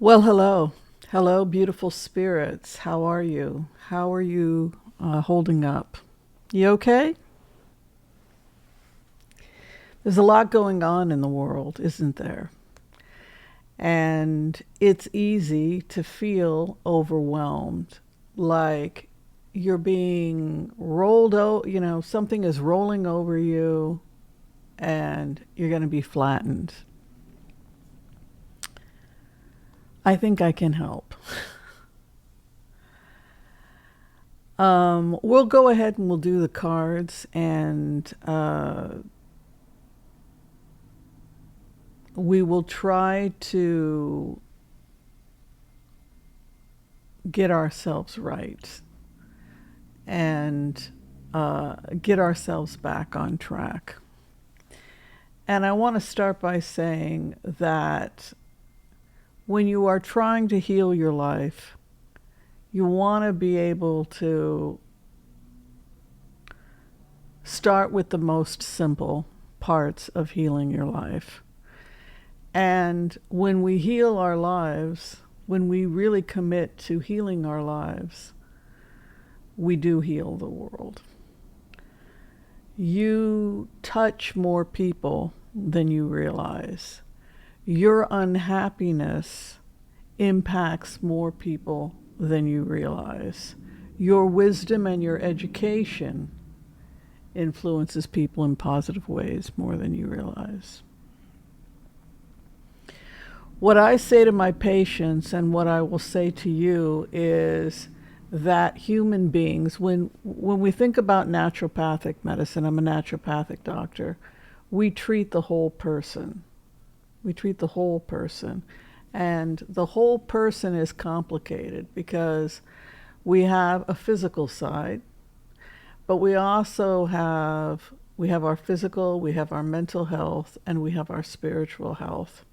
Well, hello. Hello, beautiful spirits. How are you? How are you holding up? You okay? There's a lot going on in the world, isn't there? And it's easy to feel overwhelmed, like you're being rolled over, something is rolling over you and you're going to be flattened. I think I can help. We'll go ahead and we'll do the cards, and we will try to get ourselves right and get ourselves back on track. And I want to start by saying that when you are trying to heal your life, you want to be able to start with the most simple parts of healing your life. And when we heal our lives, when we really commit to healing our lives, we do heal the world. You touch more people than you realize. Your unhappiness impacts more people than you realize. Your wisdom and your education influences people in positive ways more than you realize. What I say to my patients and what I will say to you is that human beings, when we think about naturopathic medicine, I'm a naturopathic doctor, we treat the whole person. We treat the whole person. And the whole person is complicated because we have a physical side, but we also have our physical, we have our mental health, and we have our spiritual health.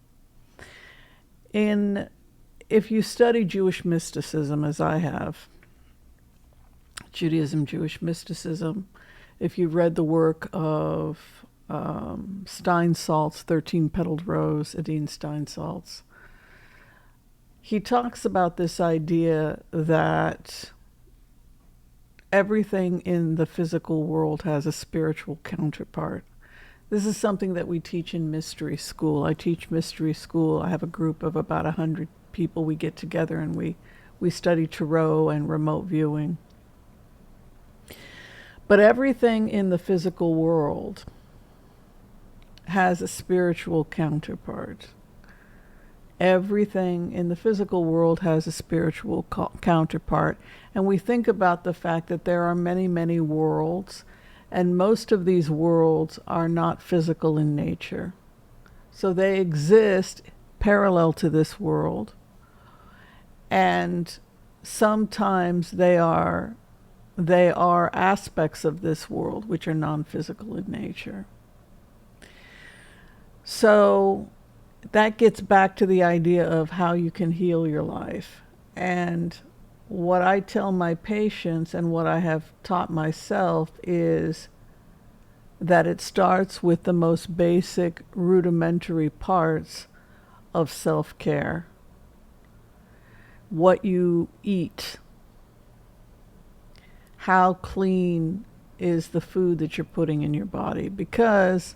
If you study Jewish mysticism, as I have, Judaism, Jewish mysticism, if you read the work of Steinsaltz, 13-Petaled Rose, Adine Steinsaltz, he talks about this idea that everything in the physical world has a spiritual counterpart. This is something that we teach in mystery school. I teach mystery school. I have a group of about 100 people. We get together and we study tarot and remote viewing. But everything in the physical world has a spiritual counterpart. Everything in the physical world has a spiritual counterpart. And we think about the fact that there are many, many worlds, and most of these worlds are not physical in nature. So they exist parallel to this world. And sometimes they are aspects of this world which are non-physical in nature. So that gets back to the idea of how you can heal your life. And what I tell my patients and what I have taught myself is that it starts with the most basic, rudimentary parts of self-care. What you eat. How clean is the food that you're putting in your body? Because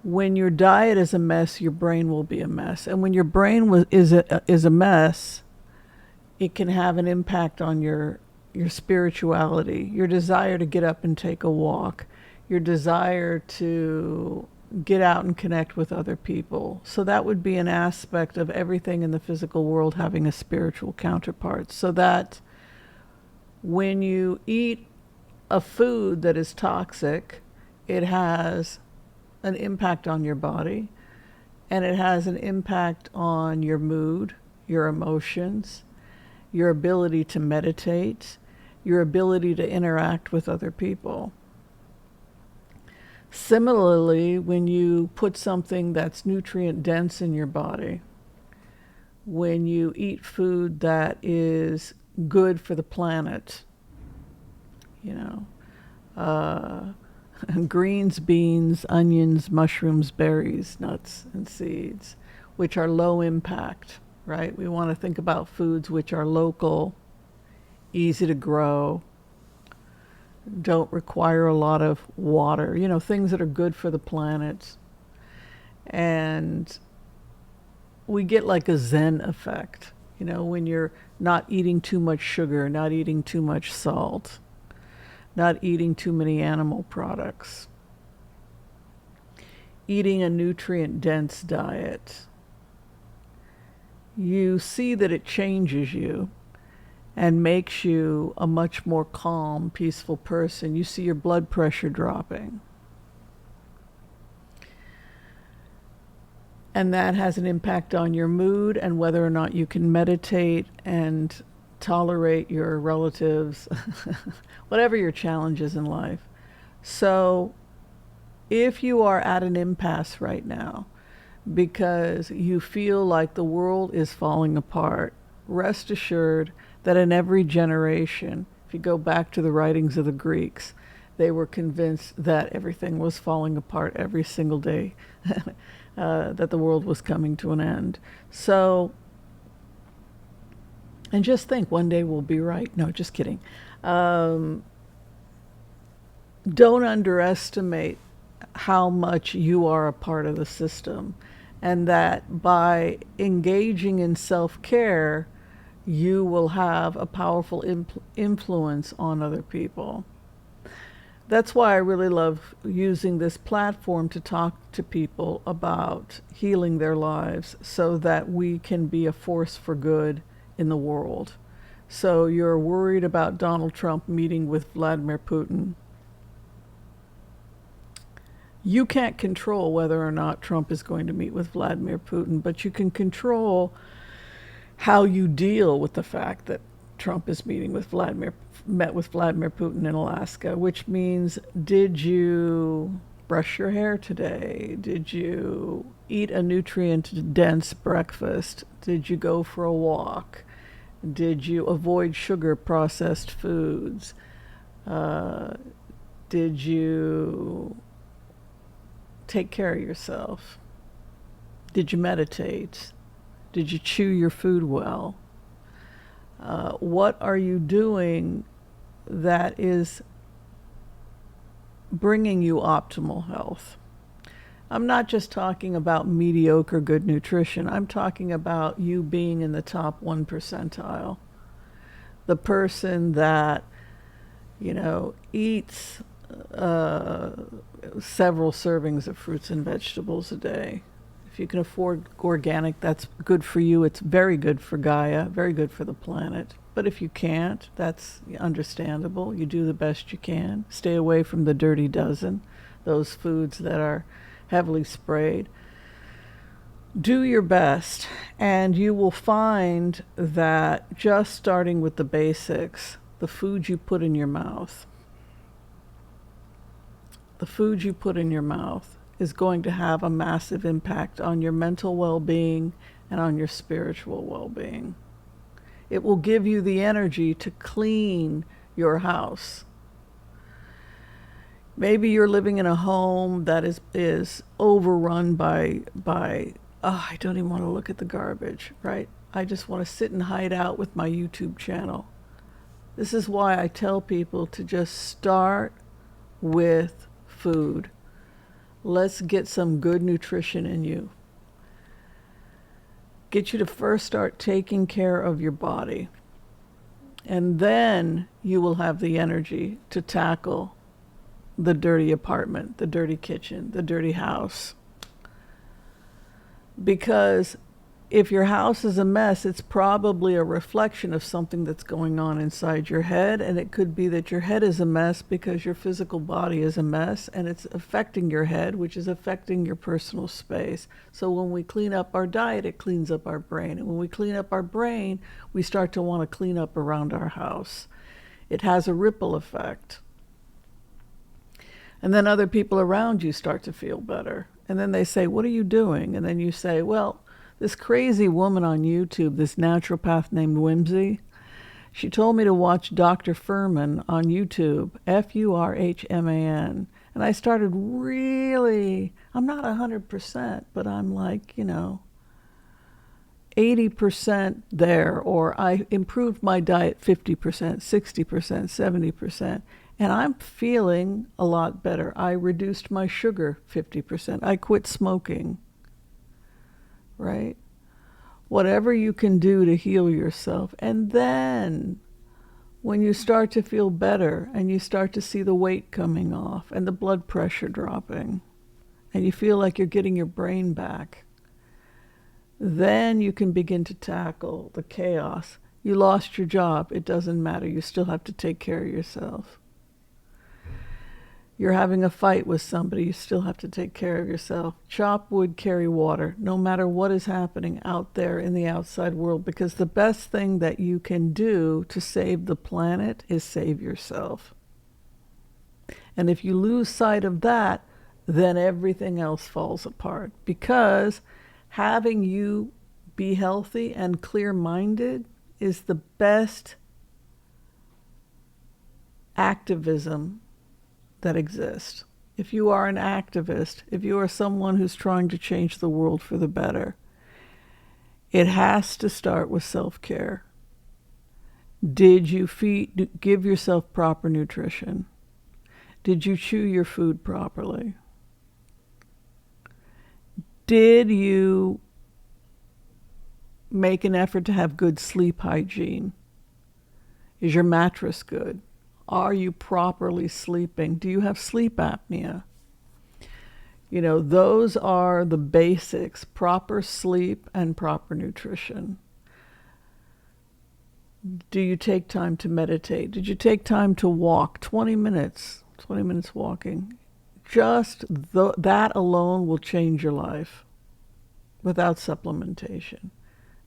when your diet is a mess, your brain will be a mess. And when your brain is a mess, it can have an impact on your spirituality, your desire to get up and take a walk, your desire to get out and connect with other people. So that would be an aspect of everything in the physical world having a spiritual counterpart. So that when you eat a food that is toxic, it has an impact on your body, and it has an impact on your mood, your emotions, your ability to meditate, your ability to interact with other people. Similarly, when you put something that's nutrient dense in your body, when you eat food that is good for the planet, greens, beans, onions, mushrooms, berries, nuts, and seeds, which are low impact, right? We want to think about foods which are local, easy to grow, don't require a lot of water, things that are good for the planet. And we get like a Zen effect, when you're not eating too much sugar, not eating too much salt, not eating too many animal products, eating a nutrient-dense diet. You see that it changes you and makes you a much more calm, peaceful person. You see your blood pressure dropping. And that has an impact on your mood and whether or not you can meditate and tolerate your relatives, whatever your challenge is in life. So if you are at an impasse right now because you feel like the world is falling apart, rest assured that in every generation, if you go back to the writings of the Greeks, they were convinced that everything was falling apart every single day, that the world was coming to an end. So, and just think, one day we'll be right. No, just kidding. Don't underestimate how much you are a part of the system, and that by engaging in self-care, you will have a powerful influence on other people. That's why I really love using this platform to talk to people about healing their lives so that we can be a force for good in the world. So you're worried about Donald Trump meeting with Vladimir Putin. You can't control whether or not Trump is going to meet with Vladimir Putin, but you can control how you deal with the fact that Trump is met with Vladimir Putin in Alaska, which means, did you brush your hair today? Did you eat a nutrient-dense breakfast? Did you go for a walk? Did you avoid sugar processed foods? Did you take care of yourself? Did you meditate? Did you chew your food well? What are you doing that is bringing you optimal health? I'm not just talking about mediocre good nutrition. I'm talking about you being in the top 1 percentile. The person that, eats several servings of fruits and vegetables a day. If you can afford organic, that's good for you. It's very good for Gaia, very good for the planet. But if you can't, that's understandable. You do the best you can. Stay away from the dirty dozen, those foods that are heavily sprayed. Do your best, and you will find that just starting with the basics, the food you put in your mouth, is going to have a massive impact on your mental well-being and on your spiritual well-being. It will give you the energy to clean your house. Maybe you're living in a home that is overrun by I don't even want to look at the garbage, right? I just want to sit and hide out with my YouTube channel. This is why I tell people to just start with food. Let's get some good nutrition in you. Get you to first start taking care of your body. And then you will have the energy to tackle the dirty apartment, the dirty kitchen, the dirty house. Because if your house is a mess, it's probably a reflection of something that's going on inside your head. And it could be that your head is a mess because your physical body is a mess and it's affecting your head, which is affecting your personal space. So when we clean up our diet, it cleans up our brain. And when we clean up our brain, we start to want to clean up around our house. It has a ripple effect. And then other people around you start to feel better. And then they say, "What are you doing?" And then you say, "Well, this crazy woman on YouTube, this naturopath named Whimsy, she told me to watch Dr. Furman on YouTube, Furhman. And I started really, I'm not 100%, but I'm like, 80% there, or I improved my diet 50%, 60%, 70%, and I'm feeling a lot better. I reduced my sugar 50%. I quit smoking, right? Whatever you can do to heal yourself. And then when you start to feel better and you start to see the weight coming off and the blood pressure dropping, and you feel like you're getting your brain back, then you can begin to tackle the chaos. You lost your job. It doesn't matter. You still have to take care of yourself. You're having a fight with somebody. You still have to take care of yourself. Chop wood, carry water, no matter what is happening out there in the outside world, because the best thing that you can do to save the planet is save yourself. And if you lose sight of that, then everything else falls apart, because having you be healthy and clear-minded is the best activism that exists. If you are an activist, if you are someone who's trying to change the world for the better, it has to start with self-care. Did you give yourself proper nutrition? Did you chew your food properly? Did you make an effort to have good sleep hygiene? Is your mattress good? Are you properly sleeping? Do you have sleep apnea? Those are the basics: proper sleep and proper nutrition. Do you take time to meditate? Did you take time to walk 20 minutes? 20 minutes walking. Just that alone will change your life without supplementation.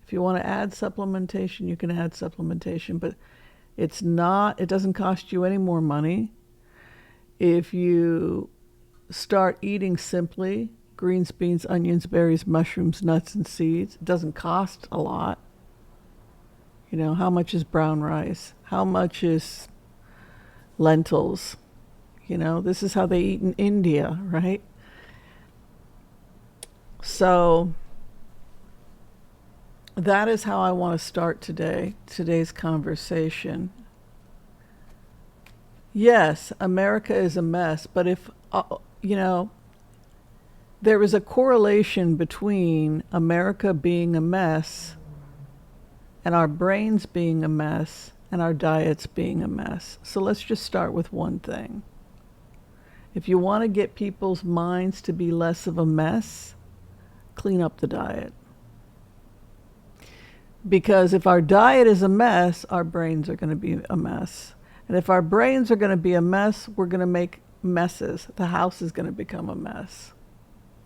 If you want to add supplementation, you can add supplementation, but it doesn't cost you any more money. If you start eating simply, greens, beans, onions, berries, mushrooms, nuts, and seeds, it doesn't cost a lot. How much is brown rice? How much is lentils? This is how they eat in India, right? So that is how I want to start today's conversation. Yes, America is a mess, but if, there is a correlation between America being a mess and our brains being a mess and our diets being a mess. So let's just start with one thing. If you want to get people's minds to be less of a mess, clean up the diet. Because if our diet is a mess, our brains are going to be a mess. And if our brains are going to be a mess, we're going to make messes. The house is going to become a mess,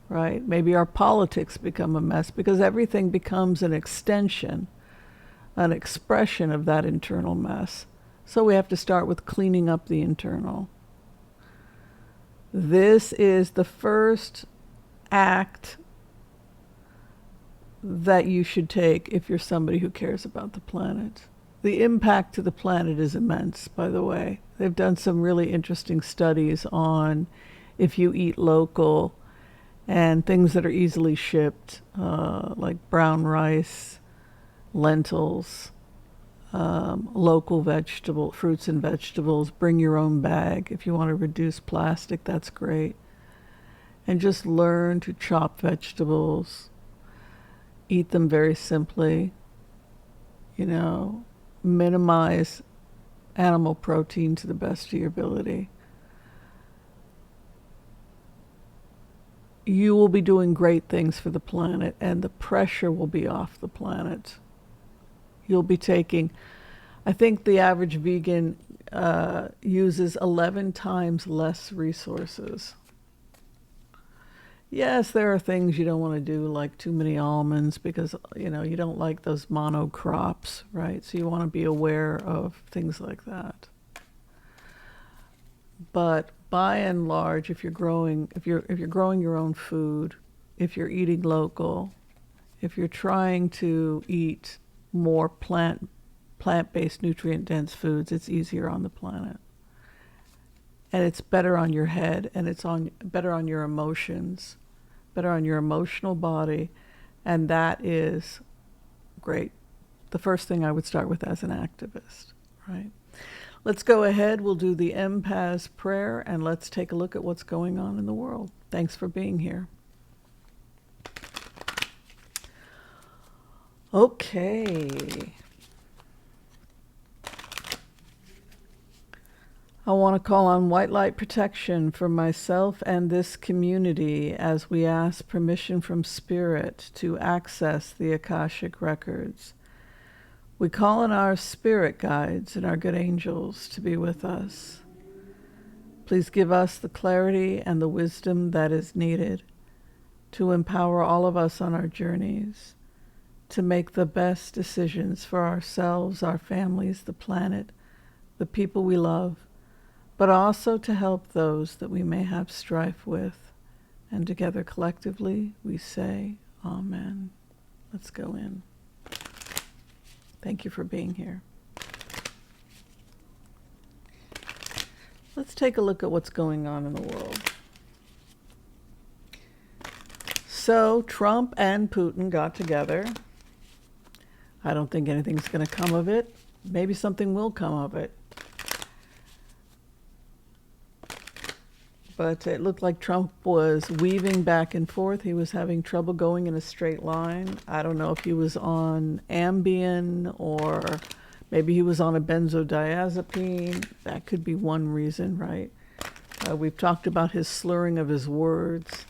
right? Maybe our politics become a mess, because everything becomes an extension, an expression of that internal mess. So we have to start with cleaning up the internal. This is the first act that you should take if you're somebody who cares about the planet. The impact to the planet is immense, by the way. They've done some really interesting studies on if you eat local and things that are easily shipped, like brown rice, lentils, local fruits and vegetables. Bring your own bag. If you want to reduce plastic, that's great. And just learn to chop vegetables. Eat them very simply. Minimize animal protein to the best of your ability. You will be doing great things for the planet, and the pressure will be off the planet. You'll be taking, I think the average vegan uses 11 times less resources. Yes, there are things you don't want to do, like too many almonds, because you don't like those monocrops, right? So you want to be aware of things like that. But by and large, if you're growing your own food, if you're eating local, if you're trying to eat more plant-based, nutrient-dense foods, it's easier on the planet. And it's better on your head, and it's better on your emotions, better on your emotional body, and that is great. The first thing I would start with as an activist, right? Let's go ahead. We'll do the empath prayer, and let's take a look at what's going on in the world. Thanks for being here. Okay. I want to call on white light protection for myself and this community as we ask permission from Spirit to access the Akashic records. We call on our spirit guides and our good angels to be with us. Please give us the clarity and the wisdom that is needed to empower all of us on our journeys, to make the best decisions for ourselves, our families, the planet, the people we love, but also to help those that we may have strife with. And together collectively we say, Amen. Let's go in. Thank you for being here. Let's take a look at what's going on in the world. So Trump and Putin got together. I don't think anything's going to come of it. Maybe something will come of it. But it looked like Trump was weaving back and forth. He was having trouble going in a straight line. I don't know if he was on Ambien or maybe he was on a benzodiazepine. That could be one reason, right? We've talked about his slurring of his words,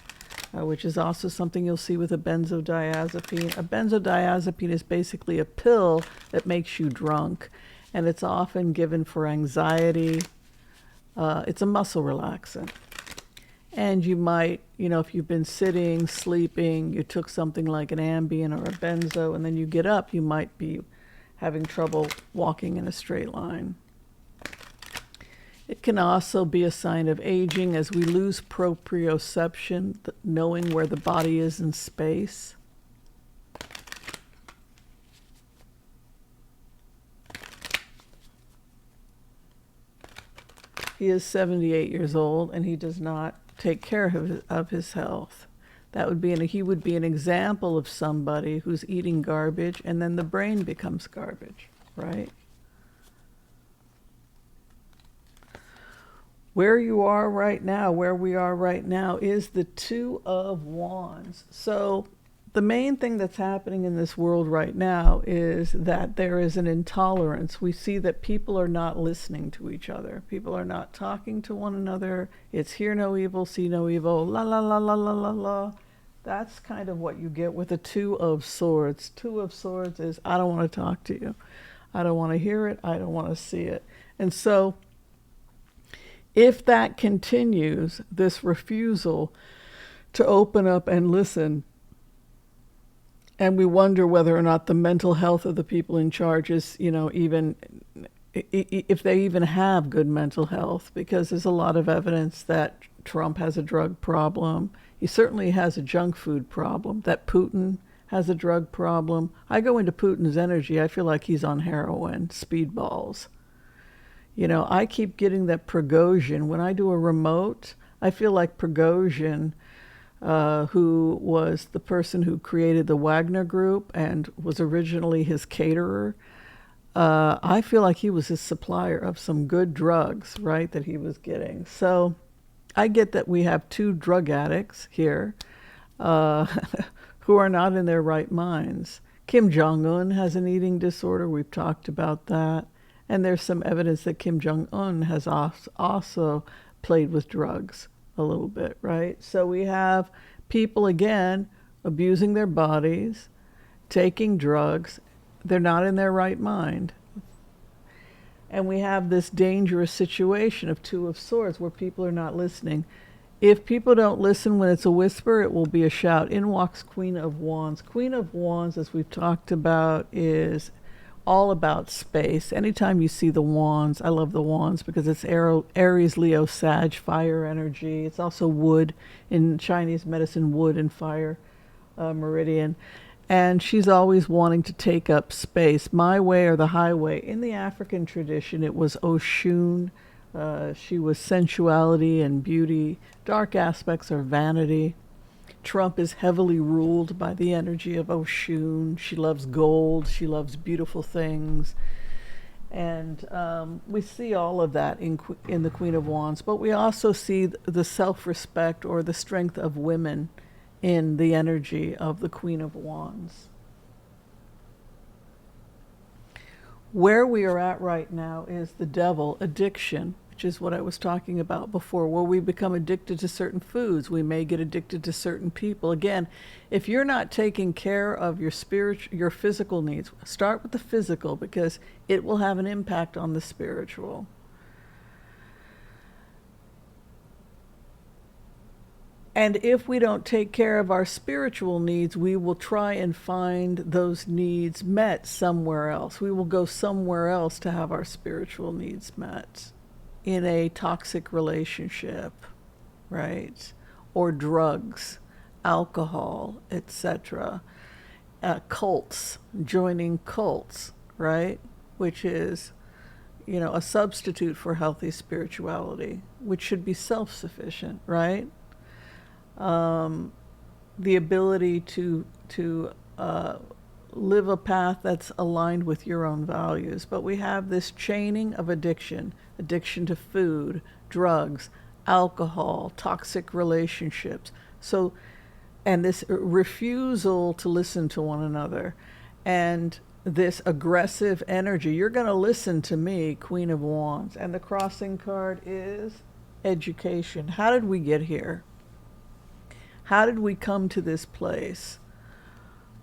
which is also something you'll see with a benzodiazepine. A benzodiazepine is basically a pill that makes you drunk, and it's often given for anxiety. It's a muscle relaxant. And you might, if you've been sitting, sleeping, you took something like an Ambien or a benzo, and then you get up, you might be having trouble walking in a straight line. It can also be a sign of aging as we lose proprioception, knowing where the body is in space. He is 78 years old, and he does not take care of his health. He would be an example of somebody who's eating garbage, and then the brain becomes garbage, right? Where we are right now, is the Two of Wands. So the main thing that's happening in this world right now is that there is an intolerance. We see that people are not listening to each other. People are not talking to one another. It's hear no evil, see no evil, la la la la la la la. That's kind of what you get with a Two of Swords. Two of Swords is, I don't want to talk to you. I don't want to hear it. I don't want to see it. And so if that continues, this refusal to open up and listen, and we wonder whether or not the mental health of the people in charge is, even if they even have good mental health, because there's a lot of evidence that Trump has a drug problem. He certainly has a junk food problem, that Putin has a drug problem. I go into Putin's energy, I feel like he's on heroin, speedballs. I keep getting that Prigozhin. When I do a remote, I feel like Prigozhin, who was the person who created the Wagner Group and was originally his caterer. I feel like he was his supplier of some good drugs, right, that he was getting. So I get that we have two drug addicts here who are not in their right minds. Kim Jong-un has an eating disorder. We've talked about that. And there's some evidence that Kim Jong-un has also played with drugs a little bit, right? So we have people, again, abusing their bodies, taking drugs. They're not in their right mind. And we have this dangerous situation of Two of Swords where people are not listening. If people don't listen when it's a whisper, it will be a shout. In walks Queen of Wands. Queen of Wands, as we've talked about, is all about space. Anytime you see the wands, I love the wands because it's Aries, Leo, Sag, fire energy. It's also wood in Chinese medicine, wood and fire meridian. And she's always wanting to take up space. My way or the highway. In the African tradition, it was Oshun. She was sensuality and beauty. Dark aspects are vanity. Trump is heavily ruled by the energy of Oshun. She loves gold. She loves beautiful things. And we see all of that in the Queen of Wands. But we also see the self-respect or the strength of women in the energy of the Queen of Wands. Where we are at right now is the devil, addiction, which is what I was talking about before, where we become addicted to certain foods. We may get addicted to certain people. Again, if you're not taking care of your physical needs, start with the physical, because it will have an impact on the spiritual. And if we don't take care of our spiritual needs, we will try and find those needs met somewhere else. We will go somewhere else to have our spiritual needs met, in a toxic relationship, right? Or drugs, alcohol, etc. Cults, joining cults, right? Which is, a substitute for healthy spirituality, which should be self-sufficient, right? The ability to live a path that's aligned with your own values. But we have this chaining of addiction to food, drugs, alcohol, toxic relationships. So, and this refusal to listen to one another, and this aggressive energy. You're going to listen to me, Queen of Wands. And the crossing card is education. How did we get here? How did we come to this place?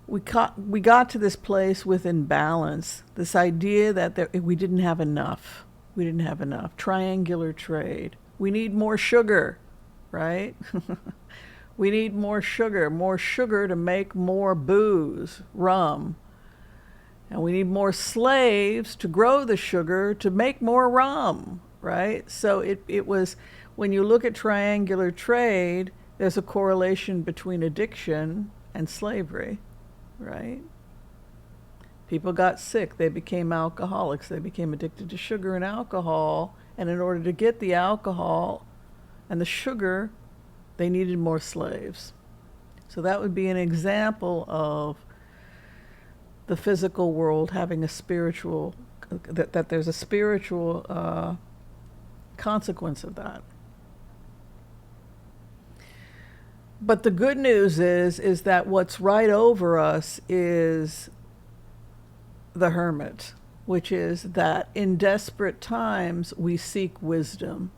We got to this place with imbalance, this idea that we didn't have enough. We didn't have enough. Triangular trade. We need more sugar, right? We need more sugar to make more booze, rum. And we need more slaves to grow the sugar to make more rum, right? So it was, when you look at triangular trade, there's a correlation between addiction and slavery, right? People got sick. They became alcoholics. They became addicted to sugar and alcohol. And in order to get the alcohol and the sugar, they needed more slaves. So that would be an example of the physical world having a spiritual, that there's a spiritual consequence of that. But the good news is that what's right over us is the Hermit, which is that in desperate times we seek wisdom.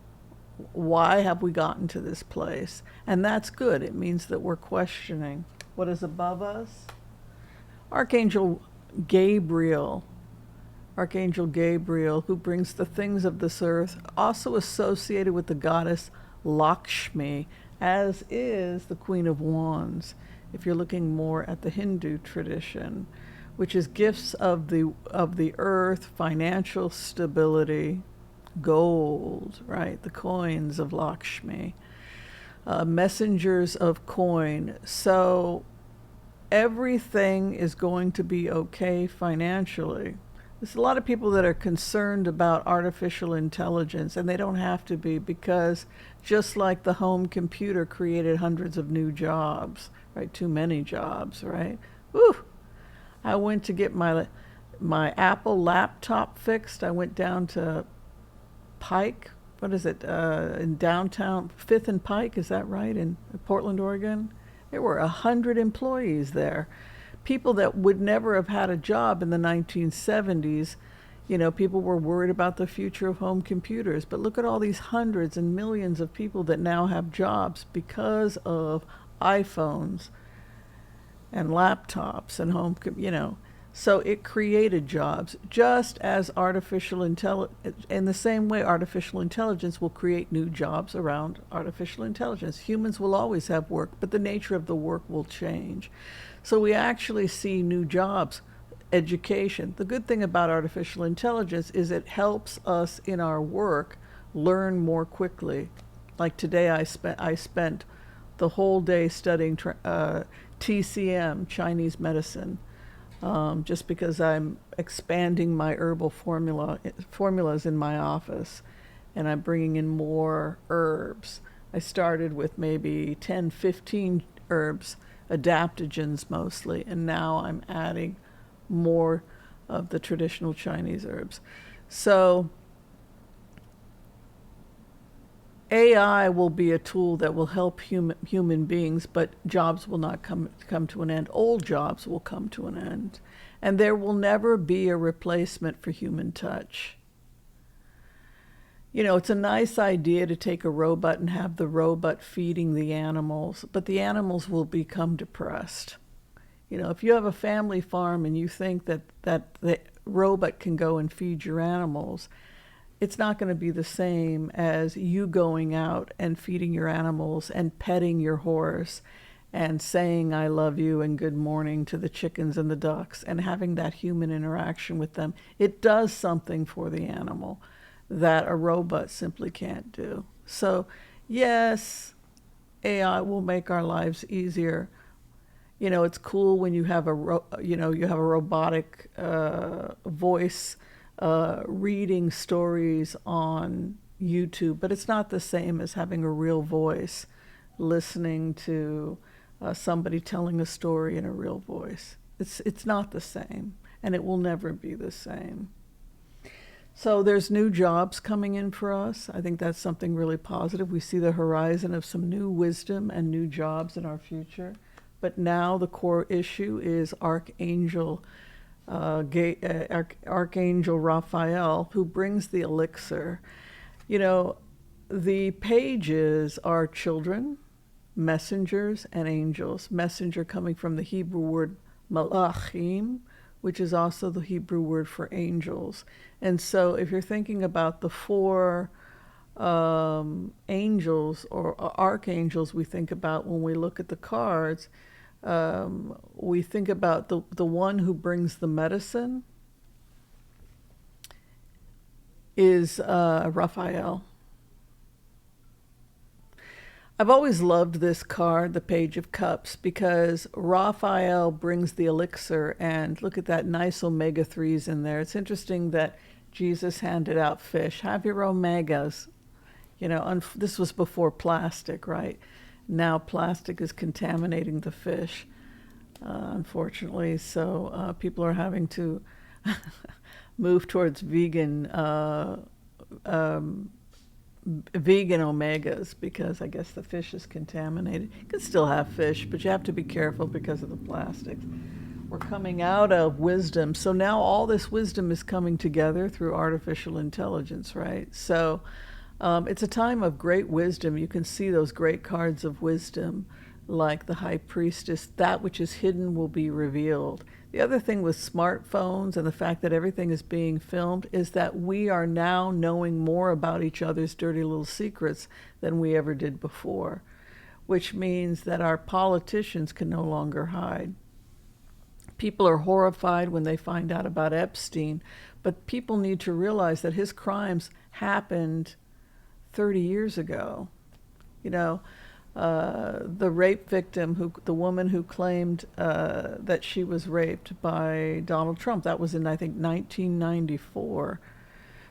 Why have we gotten to this place? And that's good. It means that we're questioning what is above us. Archangel Gabriel, who brings the things of this earth, also associated with the goddess Lakshmi, as is the Queen of Wands, if you're looking more at the Hindu tradition, which is gifts of the earth, financial stability, gold, right? The coins of Lakshmi, messengers of coin. So everything is going to be okay financially. There's a lot of people that are concerned about artificial intelligence, and they don't have to be, because just like the home computer created hundreds of new jobs, right? Too many jobs, right? Whew. I went to get my Apple laptop fixed. I went down to Pike, in downtown, 5th and Pike, is that right, in Portland, Oregon? There were 100 employees there. People that would never have had a job in the 1970s. People were worried about the future of home computers. But look at all these hundreds and millions of people that now have jobs because of iPhones and laptops and So it created jobs, just as in the same way artificial intelligence will create new jobs around artificial intelligence. Humans will always have work, but the nature of the work will change. So we actually see new jobs, education. The good thing about artificial intelligence is it helps us in our work learn more quickly. Like today I spent the whole day studying TCM, Chinese medicine, just because I'm expanding my herbal formulas in my office, and I'm bringing in more herbs. I started with maybe 10, 15 herbs, adaptogens mostly, and now I'm adding more of the traditional Chinese herbs. So AI will be a tool that will help human beings, but jobs will not come to an end. Old jobs will come to an end. And there will never be a replacement for human touch. You know, it's a nice idea to take a robot and have the robot feeding the animals, but the animals will become depressed. You know, if you have a family farm and you think that the robot can go and feed your animals, it's not going to be the same as you going out and feeding your animals and petting your horse and saying I love you and good morning to the chickens and the ducks and having that human interaction with them. It does something for the animal that a robot simply can't do. So yes, AI will make our lives easier. You know, it's cool when you have you have a robotic voice reading stories on YouTube, but it's not the same as having a real voice listening to somebody telling a story in a real voice. It's not the same, and it will never be the same. So there's new jobs coming in for us. I think that's something really positive. We see the horizon of some new wisdom and new jobs in our future. But now the core issue is Archangel Raphael, who brings the elixir. You know, the pages are children, messengers, and angels. Messenger coming from the Hebrew word malachim, which is also the Hebrew word for angels. And so if you're thinking about the four angels or archangels we think about when we look at the cards, we think about the one who brings the medicine is Raphael. I've always loved this card, the Page of Cups, because Raphael brings the elixir, and look at that nice omega-3s in there. It's interesting that Jesus handed out fish. Have your omegas. You know, this was before plastic, right? Now plastic is contaminating the fish, unfortunately. So people are having to move towards vegan omegas because I guess the fish is contaminated. You can still have fish, but you have to be careful because of the plastics. We're coming out of wisdom. So now all this wisdom is coming together through artificial intelligence, right? So it's a time of great wisdom. You can see those great cards of wisdom like the High Priestess. That which is hidden will be revealed. The other thing with smartphones and the fact that everything is being filmed is that we are now knowing more about each other's dirty little secrets than we ever did before, which means that our politicians can no longer hide. People are horrified when they find out about Epstein, but people need to realize that his crimes happened 30 years ago. You know, the rape victim, the woman who claimed that she was raped by Donald Trump, that was in, I think, 1994.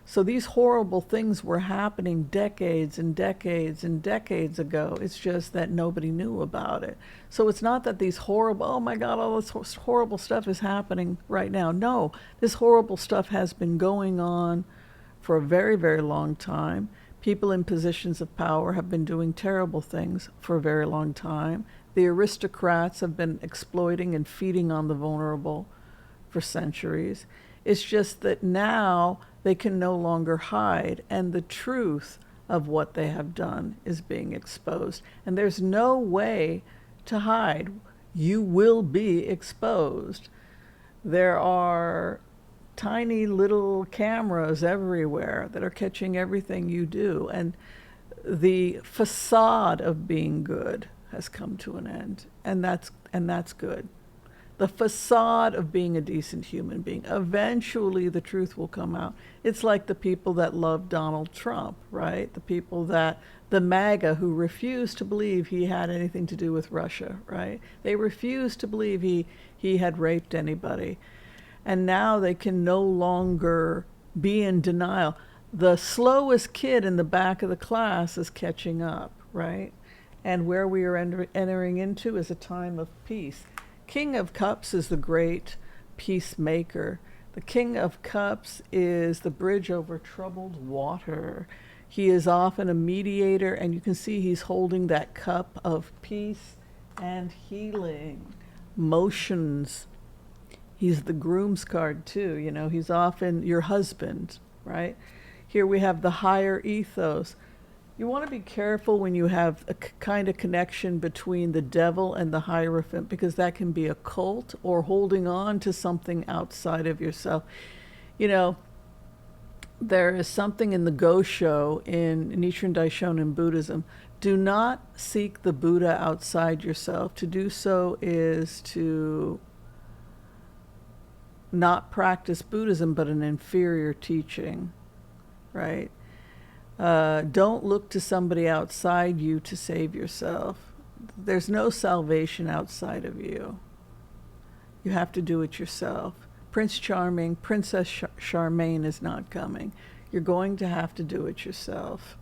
So these horrible things were happening decades and decades and decades ago. It's just that nobody knew about it. So it's not that these horrible, oh my God, all this horrible stuff is happening right now. No, this horrible stuff has been going on for a very, very long time. People in positions of power have been doing terrible things for a very long time. The aristocrats have been exploiting and feeding on the vulnerable for centuries. It's just that now they can no longer hide, and the truth of what they have done is being exposed. And there's no way to hide. You will be exposed. There are tiny little cameras everywhere that are catching everything you do, and the facade of being good has come to an end, and that's good. The facade of being a decent human being. Eventually the truth will come out. It's like the people that love Donald Trump, right? The MAGA who refused to believe he had anything to do with Russia, right? They refused to believe he had raped anybody. And now they can no longer be in denial. The slowest kid in the back of the class is catching up, right? And where we are entering into is a time of peace. King of Cups is the great peacemaker. The King of Cups is the bridge over troubled water. He is often a mediator, and you can see he's holding that cup of peace and healing, motions. He's the groom's card too, you know, he's often your husband, right? Here we have the higher ethos. You want to be careful when you have a kind of connection between the devil and the Hierophant, because that can be a cult or holding on to something outside of yourself. You know, there is something in the Go-Sho in Nichiren Daishonin Buddhism. Do not seek the Buddha outside yourself. To do so is to not practice Buddhism, but an inferior teaching, right? Don't look to somebody outside you to save yourself. There's no salvation outside of you. You have to do it yourself. Prince Charming, Princess Charmaine is not coming. You're going to have to do it yourself.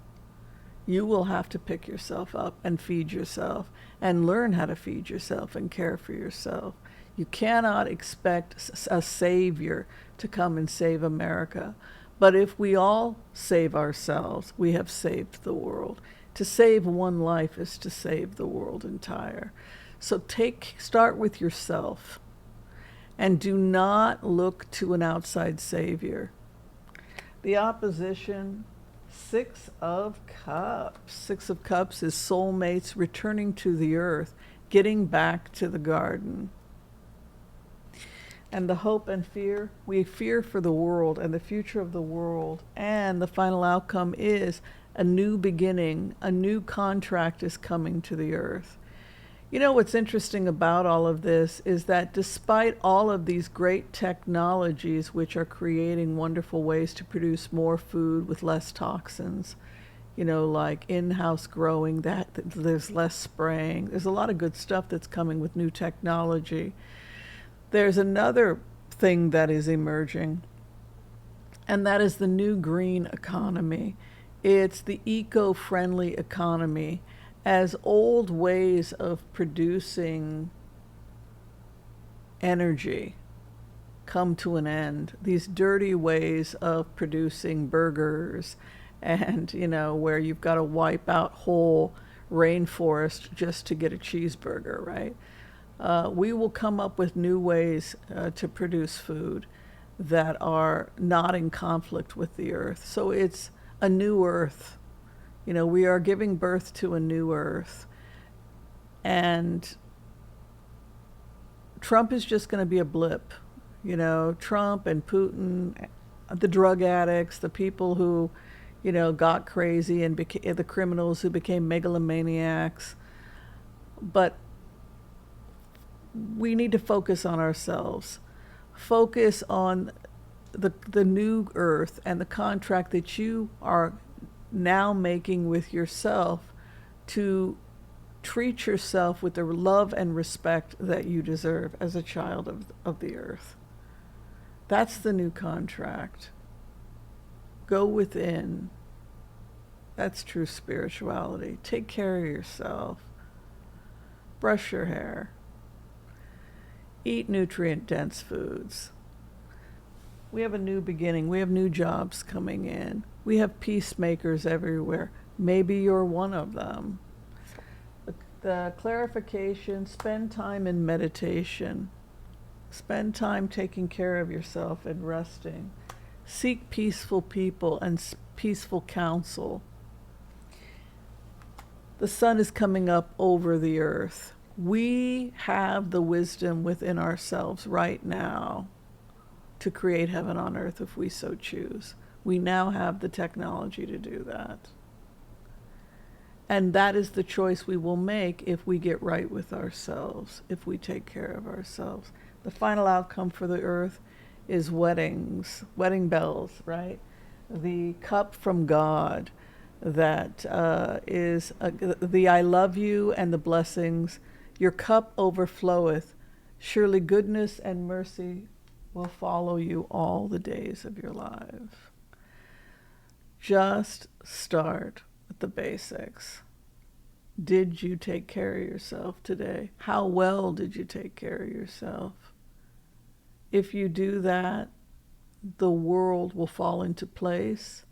You will have to pick yourself up and feed yourself and learn how to feed yourself and care for yourself. You cannot expect a savior to come and save America. But if we all save ourselves, we have saved the world. To save one life is to save the world entire. So start with yourself, and do not look to an outside savior. The opposition, Six of Cups. Six of Cups is soulmates returning to the earth, getting back to the garden. And the hope and fear, we fear for the world and the future of the world. And the final outcome is a new beginning, a new contract is coming to the earth. You know what's interesting about all of this is that despite all of these great technologies which are creating wonderful ways to produce more food with less toxins, you know, like in-house growing, that there's less spraying. There's a lot of good stuff that's coming with new technology. There's another thing that is emerging, and that is the new green economy. It's the eco-friendly economy. As old ways of producing energy come to an end, these dirty ways of producing burgers and, you know, where you've got to wipe out whole rainforest just to get a cheeseburger, right? We will come up with new ways to produce food that are not in conflict with the earth. So it's a new earth. You know, we are giving birth to a new earth. And Trump is just going to be a blip. You know, Trump and Putin, the drug addicts, the people who, you know, got crazy, and the criminals who became megalomaniacs. But we need to focus on ourselves. Focus on the new earth and the contract that you are now making with yourself to treat yourself with the love and respect that you deserve as a child of the earth. That's the new contract. Go within. That's true spirituality. Take care of yourself. Brush your hair. Eat nutrient-dense foods. We have a new beginning. We have new jobs coming in. We have peacemakers everywhere. Maybe you're one of them. The clarification, spend time in meditation. Spend time taking care of yourself and resting. Seek peaceful people and peaceful counsel. The sun is coming up over the earth. We have the wisdom within ourselves right now to create heaven on earth if we so choose. We now have the technology to do that. And that is the choice we will make if we get right with ourselves, if we take care of ourselves. The final outcome for the earth is weddings, wedding bells, right? The cup from God that is the I love you and the blessings. Your cup overfloweth. Surely goodness and mercy will follow you all the days of your life. Just start with the basics. Did you take care of yourself today? How well did you take care of yourself? If you do that, the world will fall into place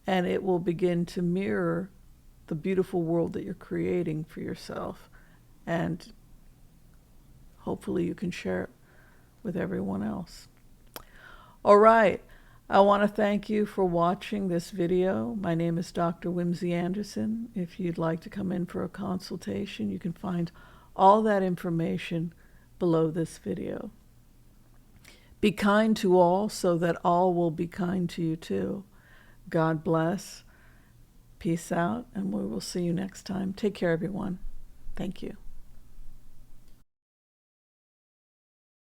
and it will begin to mirror the beautiful world that you're creating for yourself. And hopefully you can share it with everyone else. All right. I want to thank you for watching this video. My name is Dr. Whimsy Anderson. If you'd like to come in for a consultation, you can find all that information below this video. Be kind to all so that all will be kind to you too. God bless. Peace out, and we will see you next time. Take care, everyone. Thank you.